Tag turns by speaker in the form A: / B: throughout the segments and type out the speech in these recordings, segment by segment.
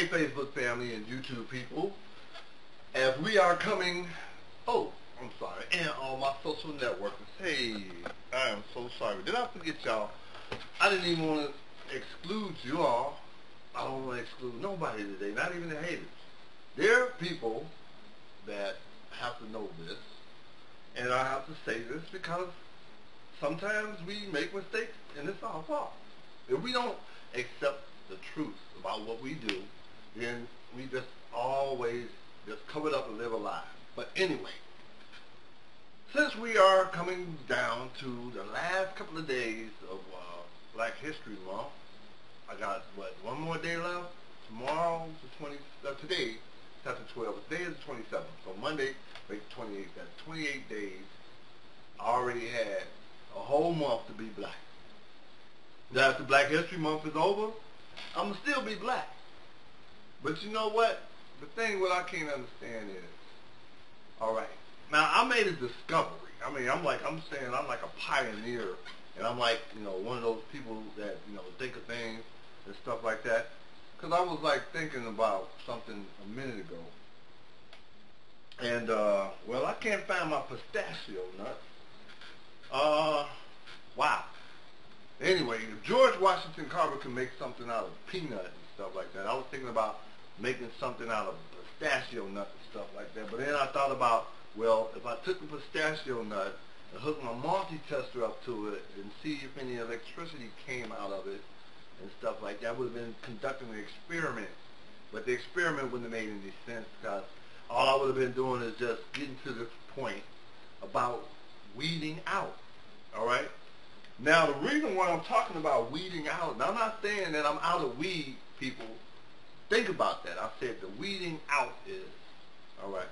A: Hey Facebook family and YouTube people, as we are coming, and all my social networkers, hey, I am so sorry. Did I forget y'all? I didn't even want to exclude you all. I don't want to exclude nobody today, not even the haters. There are people that have to know this, and I have to say this because sometimes we make mistakes and it's our fault. If we don't accept the truth about what we do, then we just always just cover it up and live a lie. But anyway, since we are coming down to the last couple of days of Black History Month, I got, one more day left? Tomorrow, today, that's the 12th. Today is the 27th. So Monday, the 28th. That's 28 days. I already had a whole month to be black. Now, after Black History Month is over, I'm going to still be black. But you know what? The thing what I can't understand is, alright, now I made a discovery. I mean, I'm like a pioneer. And I'm like, one of those people that, think of things and stuff like that. Because I was like thinking about something a minute ago. And, well, I can't find my pistachio nut. Wow. Anyway, if George Washington Carver could make something out of peanut and stuff like that, I was thinking about making something out of pistachio nut and stuff like that. But then I thought about, well, if I took the pistachio nut and hooked my multi-tester up to it and see if any electricity came out of it and stuff like that, I would have been conducting an experiment. But the experiment wouldn't have made any sense because all I would have been doing is just getting to this point about weeding out. All right? Now, the reason why I'm talking about weeding out, and I'm not saying that I'm out of weed, people. Think about that. I said the weeding out is, all right.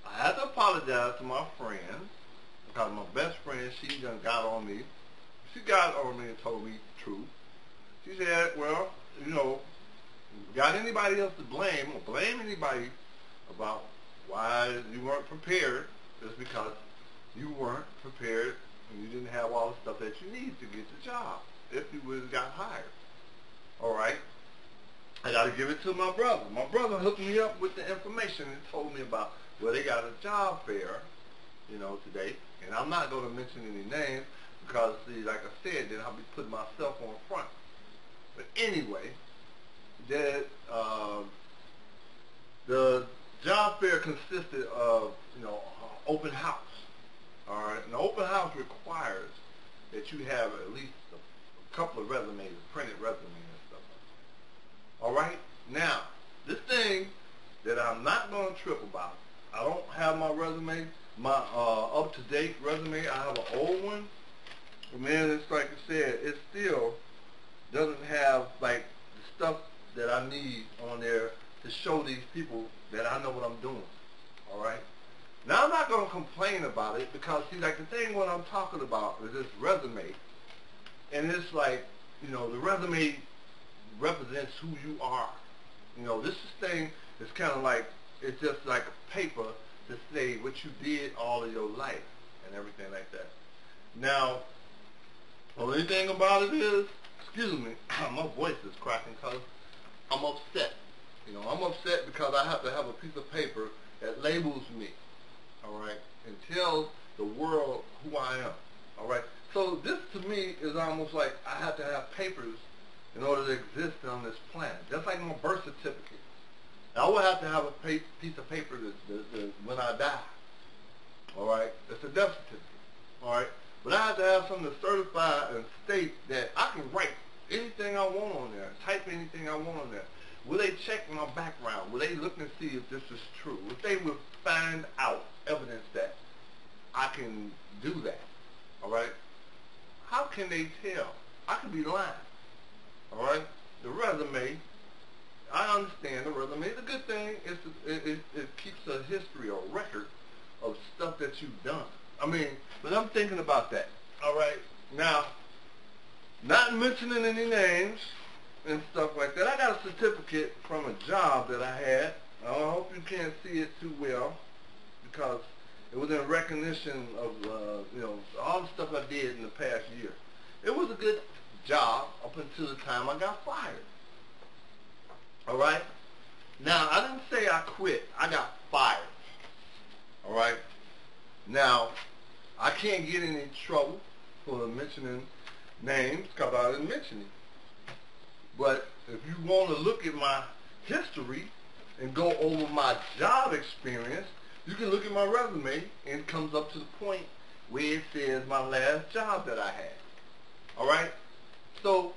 A: I had to apologize to my friend because my best friend, she done got on me. She got on me and told me the truth. She said, well, got anybody else to blame or blame anybody about why you weren't prepared, it's because you weren't prepared and you didn't have all the stuff that you need to get the job if you would have got hired. All right? I got to give it to my brother. My brother hooked me up with the information and told me about, well, they got a job fair, today. And I'm not going to mention any names because, see, like I said, then I'll be putting myself on front. But anyway, the job fair consisted of, open house. All right, an open house requires that you have at least a couple of resumes, printed resumes and stuff like that. All right, now, this thing that I'm not going to trip about, I don't have my resume, my up-to-date resume. I have an old one. But man, it's like I said, it still doesn't have, like, the stuff that I need on there to show these people that I know what I'm doing. All right? Now, I'm not going to complain about it because, see, like, the thing what I'm talking about is this resume. And it's like, the resume represents who you are. This thing is kind of like, it's just like a paper to say what you did all of your life and everything like that. Now, the only thing about it is, excuse me, my voice is cracking because I'm upset. I'm upset because I have to have a piece of paper that labels me, all right, and tells the world who I am, all right. So this to me is almost like I have to have papers in order to exist on this planet, just like my birth certificate. I will have to have a piece of paper when I die, all right. It's a death certificate, all right. But I have to have something to certify and state that I can write anything I want on there, type anything I want on there. Will they check my background? Will they look and see if this is true? If they will find out evidence that I can do that, all right? How can they tell? I could be lying, all right? The resume, I understand the resume. The good thing is it keeps a history or record of stuff that you've done. But I'm thinking about that, all right? Now, not mentioning any names and stuff like that, I got a certificate from a job that I had. I hope you can't see it too well because it was in recognition of, all the stuff I did in the past year. It was a good job up until the time I got fired. All right? Now, I didn't say I quit. I got fired. All right? Now, I can't get in any trouble for mentioning names because I didn't mention it. But if you want to look at my history and go over my job experience, you can look at my resume and it comes up to the point where it says my last job that I had. All right? So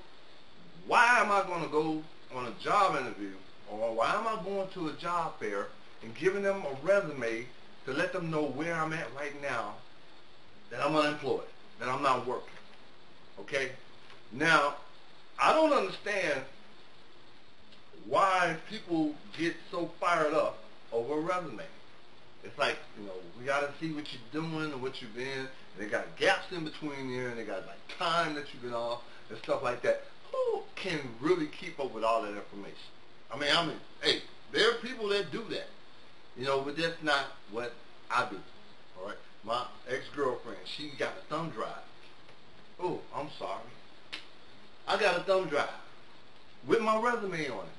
A: why am I going to go on a job interview, or why am I going to a job fair and giving them a resume to let them know where I'm at right now, that I'm unemployed, that I'm not working? Okay? Now, I don't understand why people get so fired up over a resume. It's like, we got to see what you're doing and what you've been, and they got gaps in between there, and they got like time that you've been off and stuff like that. Who can really keep up with all that information? I mean, hey, there are people that do that, but that's not what I do. All right, my ex-girlfriend, she got a thumb drive. Oh, I'm sorry. I got a thumb drive with my resume on it.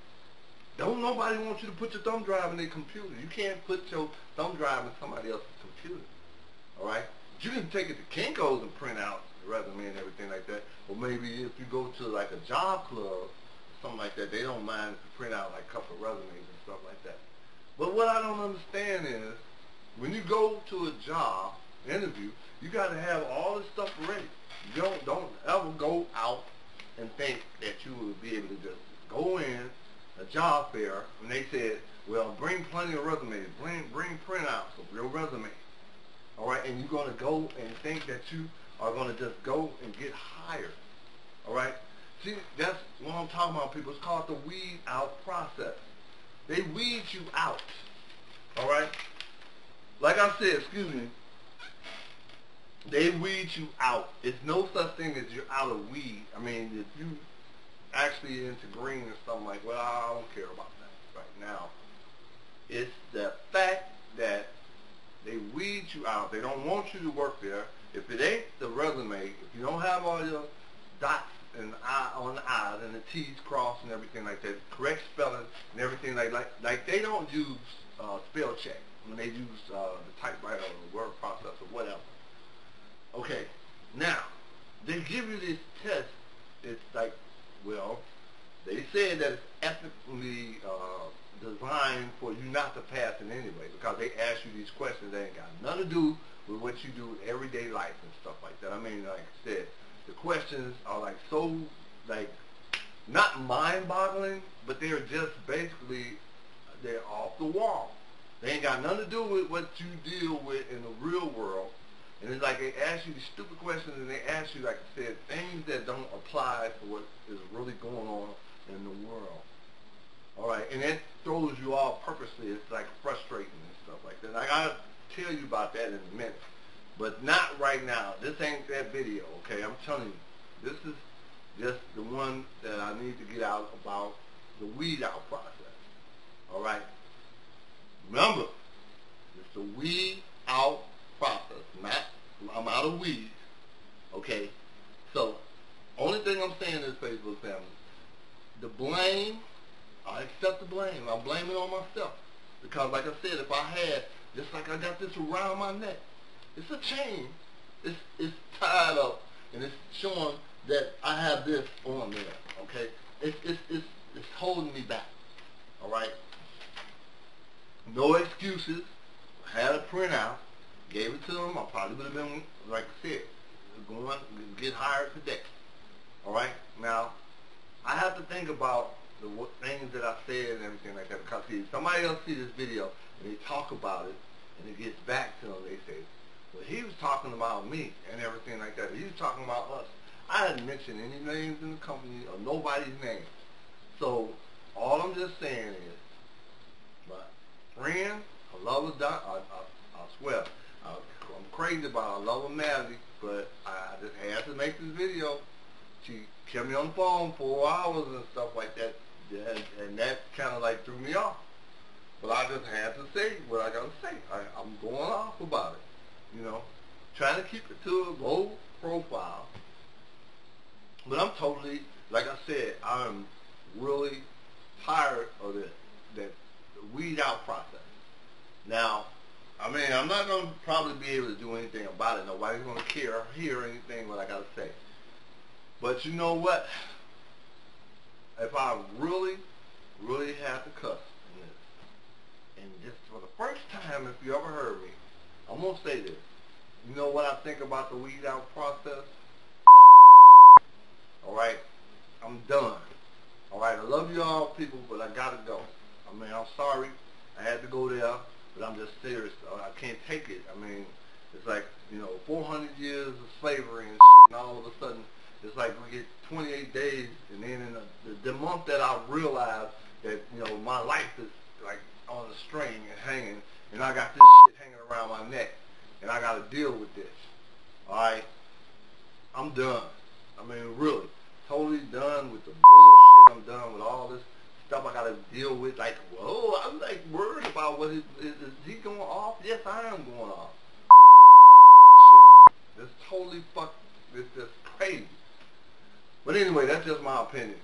A: Don't nobody want you to put your thumb drive in their computer. You can't put your thumb drive in somebody else's computer. All right? You can take it to Kinko's and print out the resume and everything like that. Or maybe if you go to like a job club or something like that, they don't mind if you print out like a couple of resumes and stuff like that. But what I don't understand is, when you go to a job interview, you got to have all this stuff ready. You don't ever go out and think that you will be able to just go in a job fair and they said, well, bring plenty of resumes, bring printouts of your resume. All right, and you're going to go and think that you are going to just go and get hired. All right? See, that's what I'm talking about, people. It's called the weed out process. They weed you out. All right? Like I said, excuse me, they weed you out. It's no such thing as you're out of weed. I mean, if you actually into green or something like, well, I don't care about that right now. It's the fact that they weed you out. They don't want you to work there. If it ain't the resume, if you don't have all your dots and I on the I's and the T's crossed and everything like that, correct spelling and everything like they don't use spell check when they use the typewriter or the word processor, whatever. Okay, now they give you this test. It's like, well, they said that it's ethically designed for you not to pass it anyway, because they ask you these questions that ain't got nothing to do with what you do in everyday life and stuff like that. I mean, like I said, the questions are like so, like, not mind-boggling, but they're just basically, they're off the wall. They ain't got nothing to do with what you deal with in the real world. And it's like they ask you these stupid questions, and they ask you, like I said, things that don't apply to what is really going on in the world. All right, and it throws you off purposely. It's like frustrating and stuff like that. I gotta tell you about that in a minute, but not right now. This ain't that video, okay? I'm telling you, this is just the one that I need to get out about the weed out process. All right, remember, it's the weed out process. I'm out of weeds. Okay, so only thing I'm saying is, Facebook family, the blame, I accept the blame. I blame it on myself. Because like I said, if I had, just like I got this around my neck, it's a chain. It's tied up and it's showing that I have this on there. Okay? It's holding me back. Alright? No excuses. I had a printout, gave it to them. I probably would have been, like I said, going to get hired today. Alright? Now, I have to think about the things that I said and everything like that, because see, if somebody else see this video and they talk about it and it gets back to them, they say, well, he was talking about me and everything like that. He was talking about us. I hadn't mentioned any names in the company or nobody's name. So all I'm just saying is, my friend, I love her, I swear, I'm crazy about her. I love her madly, but I just had to make this video. She kept me on the phone 4 hours and stuff like that, and that kind of like threw me off. But I just had to say what I got to say. I'm going off about it, trying to keep it to a low profile. But I'm totally, like I said, I'm really tired of that weed out process. Now, I mean, I'm not going to probably be able to do anything about it. Nobody's going to care or hear anything what I got to say. But you know what? If I really, really had to cuss in this, and just for the first time, if you ever heard me, I'm going to say this. You know what I think about the weed out process? Fuck that shit. Alright? I'm done. Alright, I love you all people, but I gotta go. I mean, I'm sorry. I had to go there, but I'm just serious. I can't take it. I mean, it's like, 400 years of slavery and shit, and all of a sudden, it's like we get 28 days, and then in the month that I realize that, my life is like on a string and hanging, and I got this shit hanging around my neck, and I gotta deal with this. Alright? I'm done. I mean, really. Totally done with the bullshit. I'm done with all this stuff I gotta deal with. Like, whoa, I'm like worried about what is he going off? Yes, I am going off. Fuck that shit. It's totally it's just crazy. But anyway, that's just my opinion.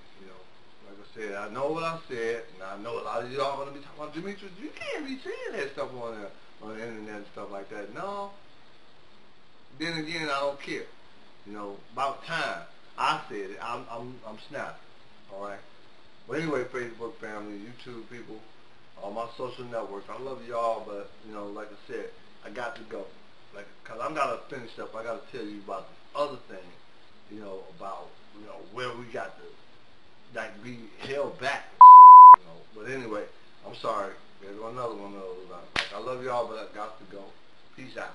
A: Like I said, I know what I said, and I know a lot of y'all gonna be talking about Demetrius. You can't be saying that stuff on the internet and stuff like that. No. Then again, I don't care. About time. I said it. I'm snapping. All right. But anyway, Facebook family, YouTube people, all my social networks, I love y'all, but like I said, I got to go. Cause I'm gotta finish up. I gotta tell you about the other thing, about where we got to be held back. And shit, But anyway, I'm sorry. There's another one of those. I love y'all, but I got to go. Peace out.